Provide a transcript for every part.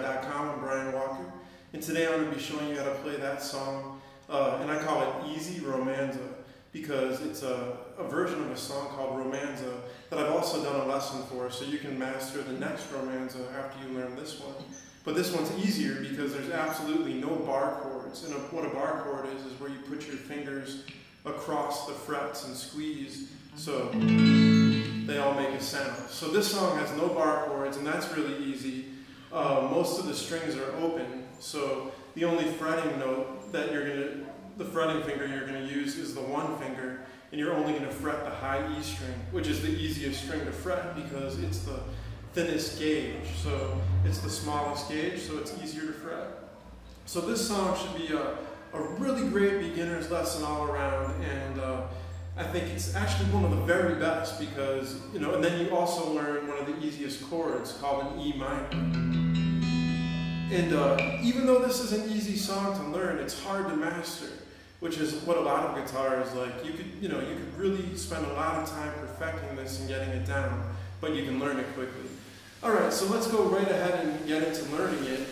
untitled.com. I'm Brian Walker, and today I'm going to be showing you how to play that song, and I call it Easy Romanza because it's a version of a song called Romanza that I've also done a lesson for, so you can master the next Romanza after you learn this one. But this one's easier because there's absolutely no bar chords, and what a bar chord is where you put your fingers across the frets and squeeze so they all make a sound. So this song has no bar chords, and that's really easy. Most of the strings are open, so the only fretting note that the fretting finger you're going to use is the one finger, and you're only going to fret the high E string, which is the easiest string to fret because it's the thinnest gauge. So it's the smallest gauge, so it's easier to fret. So this song should be a really great beginner's lesson all around, and I think it's actually one of the very best because, and then you also learn one of the easiest chords called an E minor. And even though this is an easy song to learn, it's hard to master, which is what a lot of guitars like. You could really spend a lot of time perfecting this and getting it down, but you can learn it quickly. All right, so let's go right ahead and get into learning it.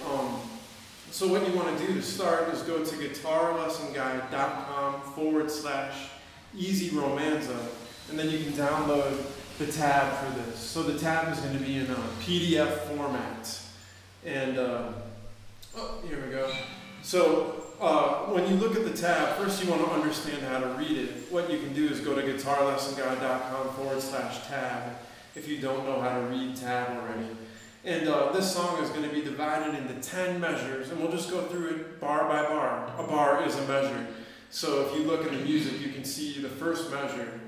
So what you want to do to start is go to guitarlessonguide.com/Easy Romanza, and then you can download the tab for this. So the tab is going to be in a PDF format. And, here we go. So when you look at the tab, first you want to understand how to read it. What you can do is go to guitarlessonguide.com/tab if you don't know how to read tab already. And this song is going to be divided into 10 measures, and we'll just go through it bar by bar. A bar is a measure. So if you look at the music, you can see the first measure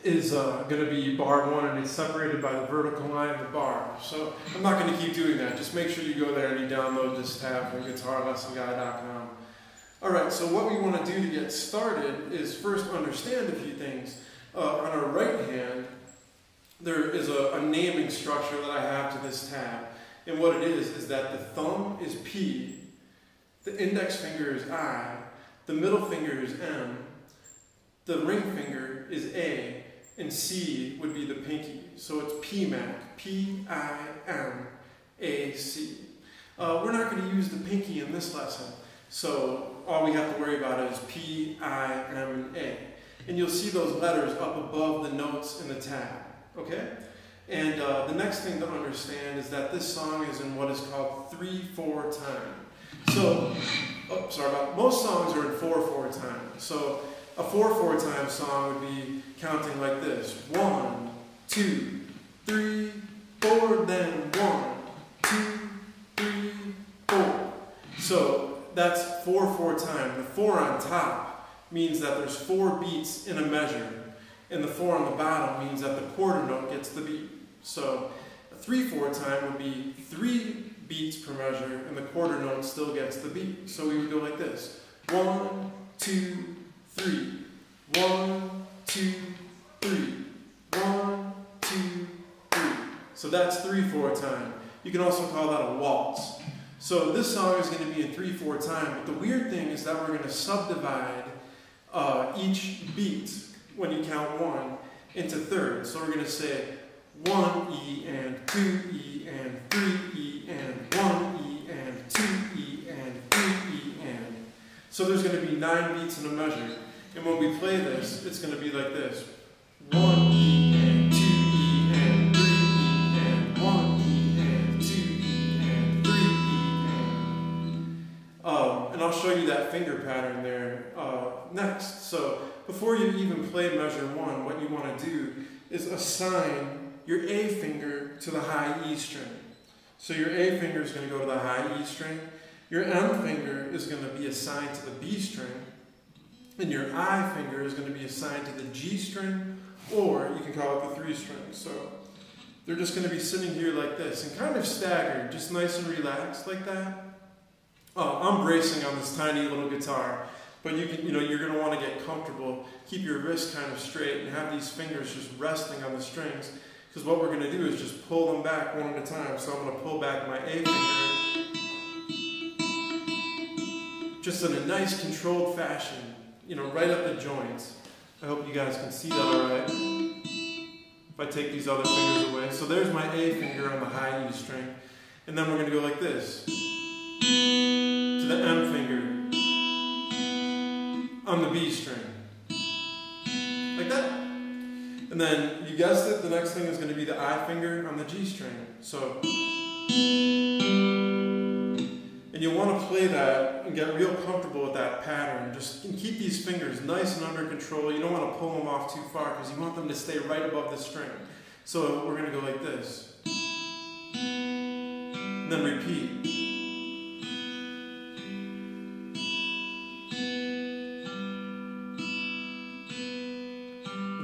is going to be bar 1, and it's separated by the vertical line of the bar. So I'm not going to keep doing that. Just make sure you go there and you download this tab from guitarlessonguide.com. Alright, so what we want to do to get started is first understand a few things. On our right hand, there is a naming structure that I have to this tab. And what it is that the thumb is P, the index finger is I, the middle finger is M, the ring finger is A, and C would be the pinky. So it's PMAC, P-I-M-A-C. We're not going to use the pinky in this lesson, so all we have to worry about is P, I, M, and A. And you'll see those letters up above the notes in the tab. Okay? And the next thing to understand is that this song is in what is called 3/4 time. So, most songs are in 4/4 time. So a 4/4 time song would be counting like this: 1, 2, 3, 4, then 1, 2, 3, 4. So that's 4/4 time. The 4 on top means that there's 4 beats in a measure, and the 4 on the bottom means that the quarter note gets the beat. So a 3/4 time would be 3 beats per measure, and the quarter note still gets the beat. So we would go like this: 1, 2, 3, 1, 2, 3, 1, 2, 3. So that's 3/4 time. You can also call that a waltz. So this song is going to be in 3/4 time, but the weird thing is that we're going to subdivide each beat, when you count 1, into thirds. So we're going to say 1 E and 2 E and 3 E and 1 E and 2 E and 3 E and. So there's going to be 9 beats in a measure. And when we play this, it's going to be like this: 1 E and 2 E and 3 E and 1 E and 2 E and 3 E and. And I'll show you that finger pattern there next. So before you even play measure 1, what you want to do is assign your A finger to the high E string. So your A finger is going to go to the high E string. Your M finger is going to be assigned to the B string. And your I finger is going to be assigned to the G string, or you can call it the 3 string. So they're just going to be sitting here like this and kind of staggered, just nice and relaxed like that. I'm bracing on this tiny little guitar, but you're going to want to get comfortable. Keep your wrist kind of straight and have these fingers just resting on the strings, because what we're going to do is just pull them back one at a time. So I'm going to pull back my A finger just in a nice controlled fashion, right up the joints. I hope you guys can see that all right. If I take these other fingers away. So there's my A finger on the high E string. And then we're going to go like this. To the M finger. On the B string. Like that. And then, you guessed it, the next thing is going to be the I finger on the G string. So, and you'll want to play that and get real comfortable with that pattern. Just keep these fingers nice and under control. You don't want to pull them off too far because you want them to stay right above the string. So we're going to go like this. And then repeat.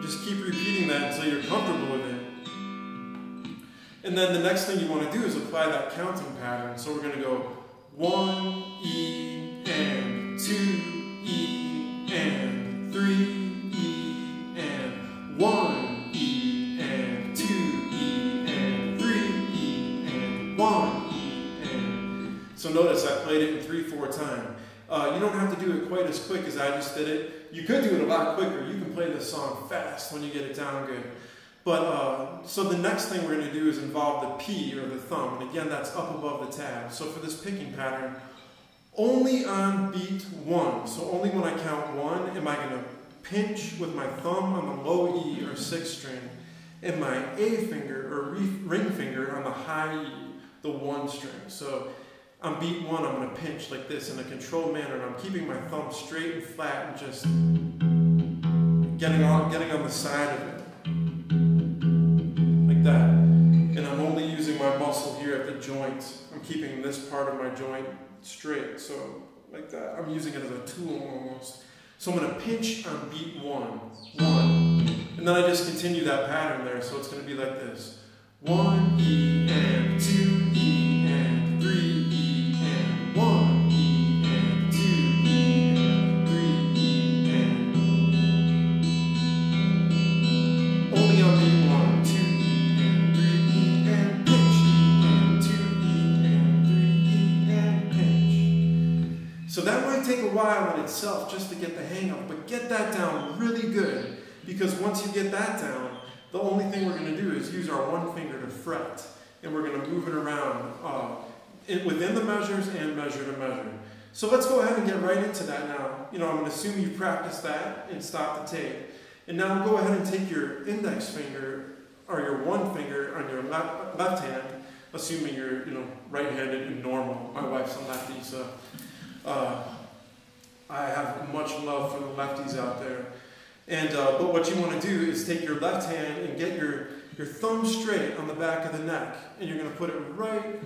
Just keep repeating that until you're comfortable with it. And then the next thing you want to do is apply that counting pattern. So we're going to go 1 E and 2 E and 3 E and 1 E and 2 E and 3 E and 1 E and. So notice I played it in 3/4 time. You don't have to do it quite as quick as I just did it. You could do it a lot quicker. You can play this song fast when you get it down good. But, so the next thing we're going to do is involve the P, or the thumb. And again, that's up above the tab. So for this picking pattern, only on beat 1, so only when I count 1, am I going to pinch with my thumb on the low E, or 6th string, and my A finger, or ring finger, on the high E, the 1 string. So on beat 1, I'm going to pinch like this in a controlled manner, and I'm keeping my thumb straight and flat and just getting on the side of it. Like that. And I'm only using my muscle here at the joint. I'm keeping this part of my joint straight. So, like that. I'm using it as a tool almost. So I'm going to pinch on beat 1. And then I just continue that pattern there. So it's going to be like this. 1 E and 2 E and 3 E and 1 E and 2 E and 3 E and. Only on beat 1, 2 E and 3 E and pinch E and 2 E and 3 E and pinch. So that might take a while in itself just to get the hang of, but get that down really good, because once you get that down, the only thing we're going to do is use our 1 finger to fret, and we're going to move it around within the measures and measure to measure. So let's go ahead and get right into that now. I'm going to assume you practiced that and stop the tape. And now go ahead and take your index finger, or your 1 finger on your left hand, assuming you're right-handed and normal. My wife's a lefty, so I have much love for the lefties out there. And but what you want to do is take your left hand and get your thumb straight on the back of the neck, and you're going to put it right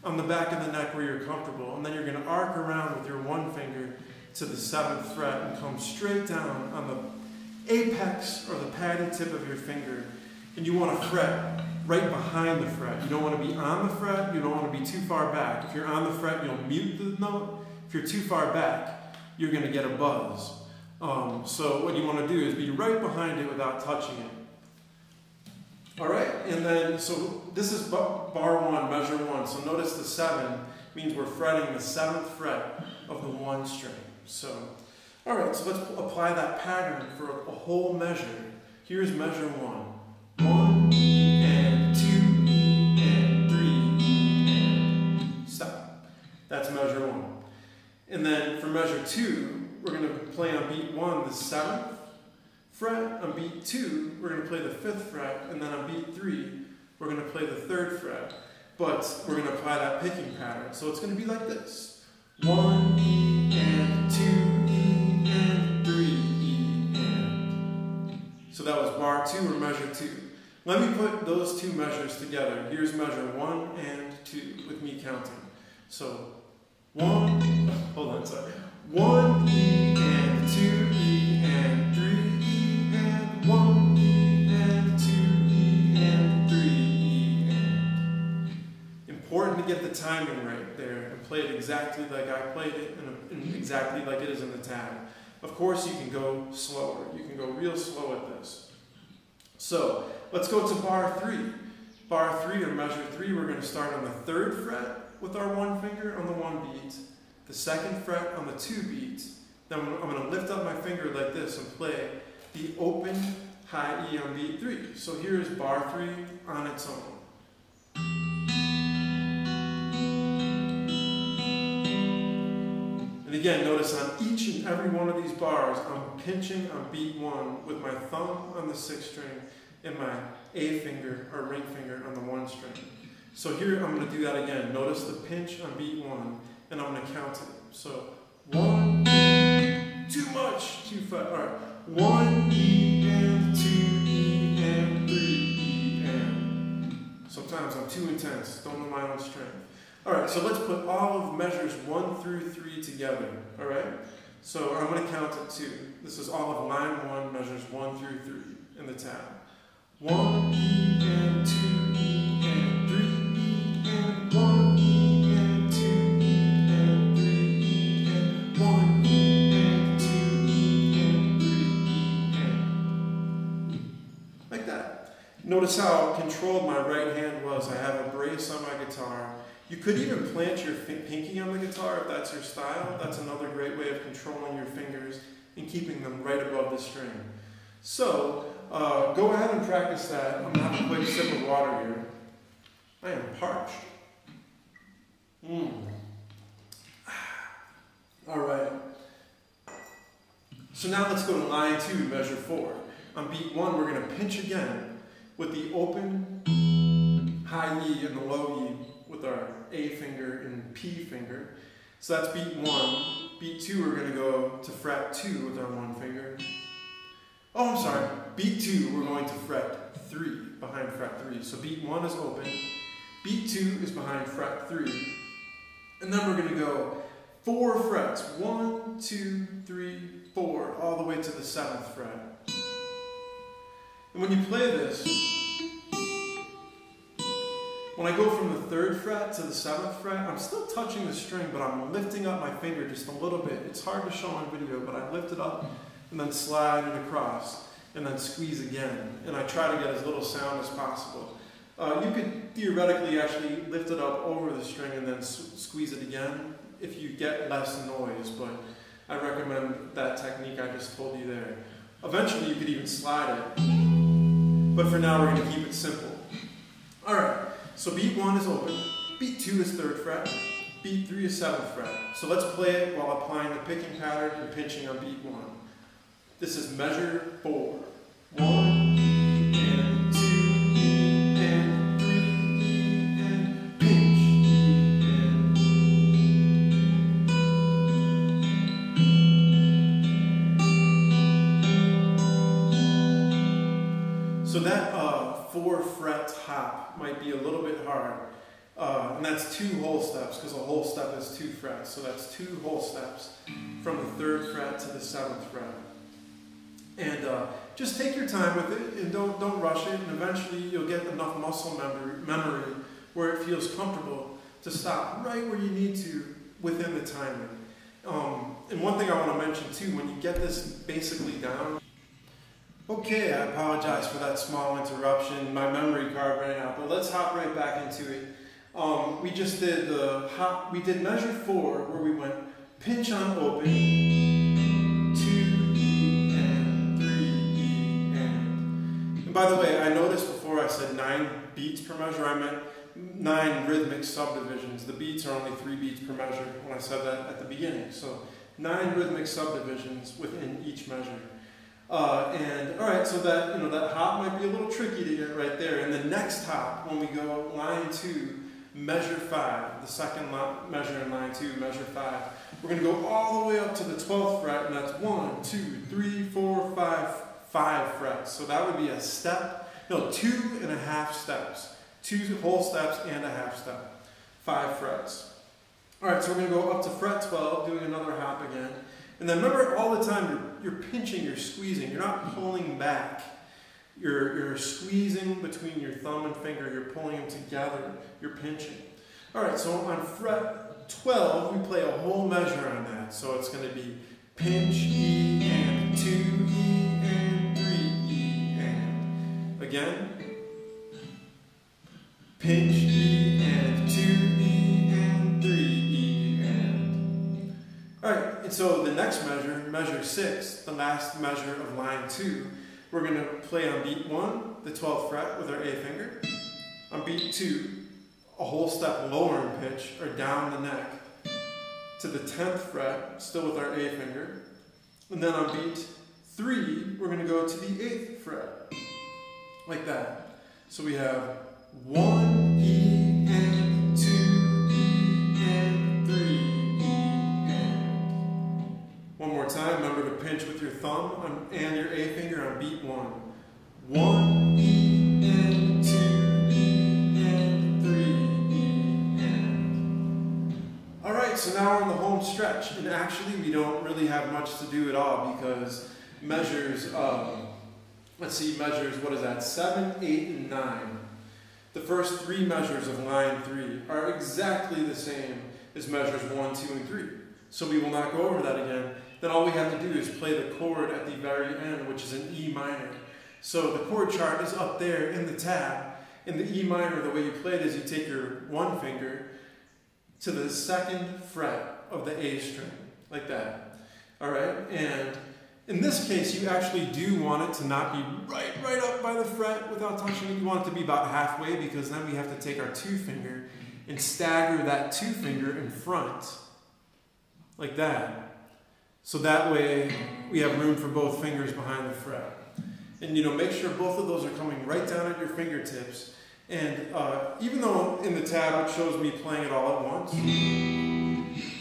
on the back of the neck where you're comfortable, and then you're going to arc around with your 1 finger to the 7th fret and come straight down on the apex, or the padded tip of your finger, and you want to fret right behind the fret. You don't want to be on the fret, you don't want to be too far back. If you're on the fret, you'll mute the note. If you're too far back, you're going to get a buzz. So what you want to do is be right behind it without touching it. Alright, and then, so this is bar 1, measure 1. So notice the 7 means we're fretting the 7th fret of the 1 string. So, alright, so let's apply that pattern for a whole measure. Here's measure 1. 1 E and 2 E and 3 E and stop. That's measure 1. And then for measure 2, we're going to play on beat 1 the 7th fret. On beat 2, we're going to play the 5th fret. And then on beat 3, we're going to play the 3rd fret. But we're going to apply that picking pattern. So it's going to be like this. 1 E and 2 E and 3 E and. So that was bar 2 or measure 2. Let me put those 2 measures together. Here's measure 1 and 2 with me counting. So 1, hold on, sorry. 1 E and 2 E and 3 E and 1 E and 2 E and 3 E and. Important to get the timing right there and play it exactly like I played it and exactly like it is in the tab. Of course, you can go slower. You can go real slow at this. So let's go to bar 3. Bar 3 or measure 3, we're going to start on the 3rd fret with our 1 finger on the 1 beat. The 2nd fret on the 2 beat. Then I'm going to lift up my finger like this and play the open high E on beat 3. So here's bar 3 on its own. again, notice on each and every one of these bars, I'm pinching on beat 1 with my thumb on the 6th string and my A finger or ring finger on the 1 string. So here I'm going to do that again. Notice the pinch on beat 1, and I'm going to count it. So 1, too much, 2 5. All right, 1 E and 2 E and 3 E and. Sometimes I'm too intense. Don't know my own strength. All right, so let's put all of measures 1 through 3 together. All right. So I'm going to count it 2. This is all of line 1, measures 1 through 3 in the tab. 1 E and 2 E and 3 E and 1 E and 2 E and 3 E and 1 E and 2 E and 3 E and. Like that. Notice how controlled my right hand was. I have a brace on my guitar. You could even plant your pinky on the guitar if that's your style. That's another great way of controlling your fingers and keeping them right above the string. So, go ahead and practice that. I'm going to have a quick sip of water here. I am parched. Alright. So now let's go to line 2, measure 4. On beat 1, we're going to pinch again with the open high E and the low E with our A finger and P finger. So that's beat 1. Beat 2, we're going to go to fret 2 with our 1 finger. Oh, I'm sorry. Beat 2, we're going to fret 3, behind fret 3. So beat 1 is open. Beat 2 is behind fret 3. And then we're going to go 4 frets. 1, 2, 3, 4, all the way to the 7th fret. And when you play this, when I go from the 3rd fret to the 7th fret, I'm still touching the string, but I'm lifting up my finger just a little bit. It's hard to show on video, but I lift it up and then slide it across, and then squeeze again. And I try to get as little sound as possible. You could theoretically actually lift it up over the string and then squeeze it again if you get less noise, but I recommend that technique I just told you there. Eventually you could even slide it, but for now we're going to keep it simple. Alright, so beat 1 is open, beat 2 is 3rd fret, beat 3 is 7th fret. So let's play it while applying the picking pattern and pinching on beat 1. This is measure 4. 1 E and 2 E and 3 E and pinch E and. So that 4 fret hop might be a little bit hard. And that's 2 whole steps, because a whole step is 2 frets. So that's 2 whole steps from the 3rd fret to the 7th fret. And just take your time with it, and don't rush it, and eventually you'll get enough muscle memory where it feels comfortable to stop right where you need to within the timing. And one thing I want to mention too, when you get this basically down. Okay, I apologize for that small interruption. My memory card ran out, but let's hop right back into it. We just did we did measure 4 where we went pinch on open, 2 E and 3 E and. And by the way, I noticed before I said 9 beats per measure, I meant 9 rhythmic subdivisions. The beats are only 3 beats per measure when I said that at the beginning. So 9 rhythmic subdivisions within each measure. And all right, so that that hop might be a little tricky to get right there. And the next hop, when we go line 2, measure 5, the second measure in line 2, measure 5, we're going to go all the way up to the 12th fret, and that's 1, 2, 3, 4, 5 frets. So that would be a step, no, 2.5 steps, 2 whole steps and a half step, 5 frets. All right, so we're going to go up to fret 12, doing another hop again. And then remember, all the time you're pinching, you're squeezing, you're not pulling back. You're squeezing between your thumb and finger, you're pulling them together, you're pinching. All right, so on fret 12, we play a whole measure on that. So it's going to be pinch E and 2 E and 3 E and. Again, pinch E and 2 E and 3 E and. All right, and so the next measure, measure 6, the last measure of line 2, we're going to play on beat 1, the 12th fret with our A finger. On beat 2, a whole step lower in pitch, or down the neck, to the 10th fret, still with our A finger. And then on beat 3, we're going to go to the 8th fret, like that. So we have 1 E and 2 E and 3 E and. One more time, remember to pinch with your thumb and your A finger on beat 1. 1 E and 2 E and 3 E and. Alright, so now we're on the home stretch, and actually we don't really have much to do at all because measures, measures, what is that, 7, 8, and 9. The first 3 measures of line 3 are exactly the same as measures 1, 2, and 3. So we will not go over that again. Then all we have to do is play the chord at the very end, which is an E minor. So the chord chart is up there in the tab. In the E minor, the way you play it is you take your 1 finger to the 2nd fret of the A string, like that. Alright, and in this case, you actually do want it to not be right up by the fret without touching it. You want it to be about halfway, because then we have to take our 2 finger and stagger that 2 finger in front, like that. So that way we have room for both fingers behind the fret. And make sure both of those are coming right down at your fingertips. And even though in the tab it shows me playing it all at once,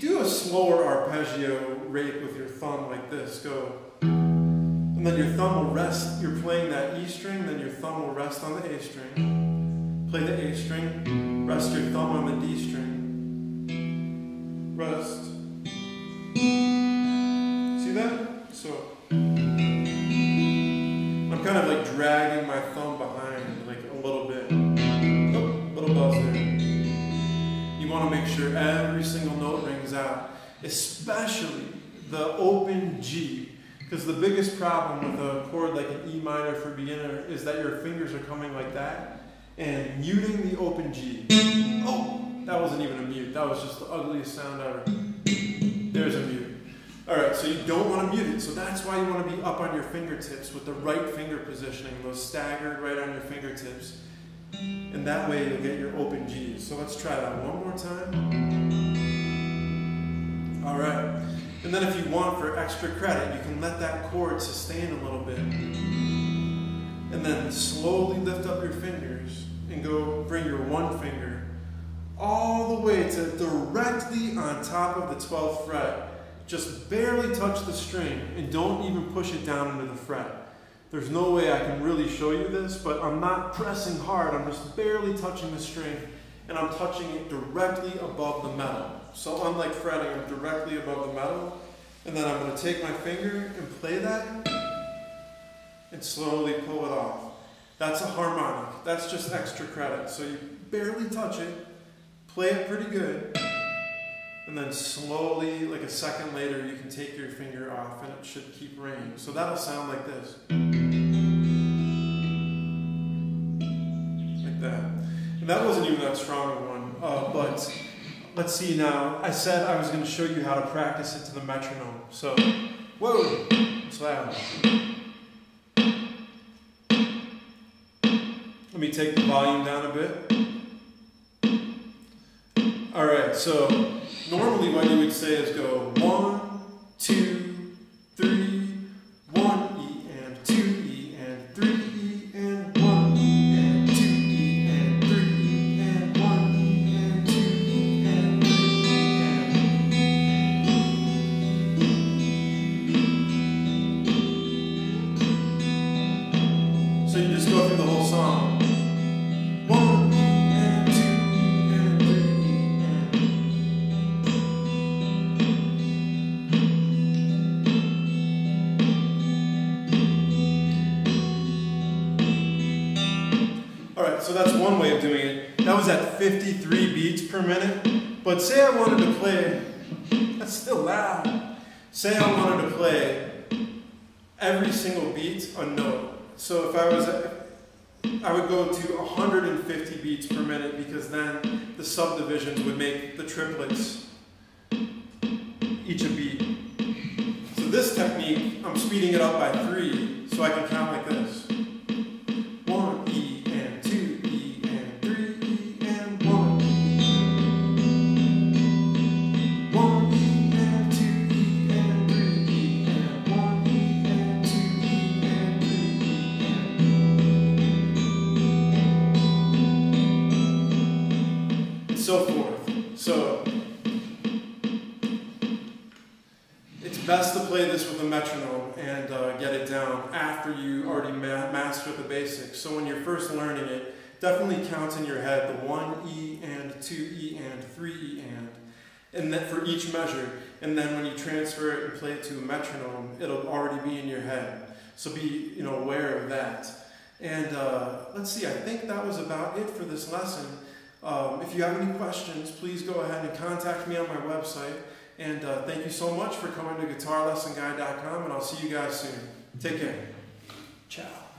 do a slower arpeggio rate with your thumb like this. Go. And then your thumb will rest. You're playing that E string, then your thumb will rest on the A string. Play the A string, rest your thumb on the D string. Rest. See that? So I'm kind of like dragging my thumb behind, like a little bit. Oh, little buzz there. You want to make sure every single note rings out, especially the open G. Because the biggest problem with a chord like an E minor for beginner is that your fingers are coming like that and muting the open G. Oh, that wasn't even a mute. That was just the ugliest sound ever. There's a mute. Alright, so you don't want to mute it. So that's why you want to be up on your fingertips with the right finger positioning, those staggered right on your fingertips. And that way you'll get your open Gs. So let's try that one more time. Alright. And then if you want for extra credit, you can let that chord sustain a little bit. And then slowly lift up your fingers and go bring your 1 finger all the way to directly on top of the 12th fret. Just barely touch the string and don't even push it down into the fret. There's no way I can really show you this, but I'm not pressing hard. I'm just barely touching the string, and I'm touching it directly above the metal. So unlike fretting, I'm directly above the metal. And then I'm going to take my finger and play that and slowly pull it off. That's a harmonic. That's just extra credit. So you barely touch it, play it pretty good, and then slowly, like a second later, you can take your finger off and it should keep ringing. So that'll sound like this. Like that. And that wasn't even that strong of one, but let's see now. I said I was going to show you how to practice it to the metronome. So, whoa, it's loud. Let me take the volume down a bit. Alright, so normally what you would say is go 1, 2, 3, 1 E and 2 E and 3 E and 1 E and 2 E and 3 E and 1 E and 2 E and 3 E and. So you just go through the whole song. 1 and 2 and 3 and. Alright, so that's one way of doing it. That was at 53 beats per minute. But say I wanted to play, that's still loud. Say I wanted to play every single beat a note. So if I would go to 150 beats per minute, because then the subdivisions would make the triplets each a beat. So this technique, I'm speeding it up by 3, so I can count like this. 1 E and 2 E and 3 E and 1 E. 1 E So it's best to play this with a metronome and get it down after you already master the basics. So when you're first learning it, definitely count in your head the 1 E and 2 E and 3 E and then for each measure. And then when you transfer it and play it to a metronome, it'll already be in your head. So be aware of that. And let's see, I think that was about it for this lesson. If you have any questions, please go ahead and contact me on my website. And thank you so much for coming to GuitarLessonGuide.com, and I'll see you guys soon. Take care. Ciao.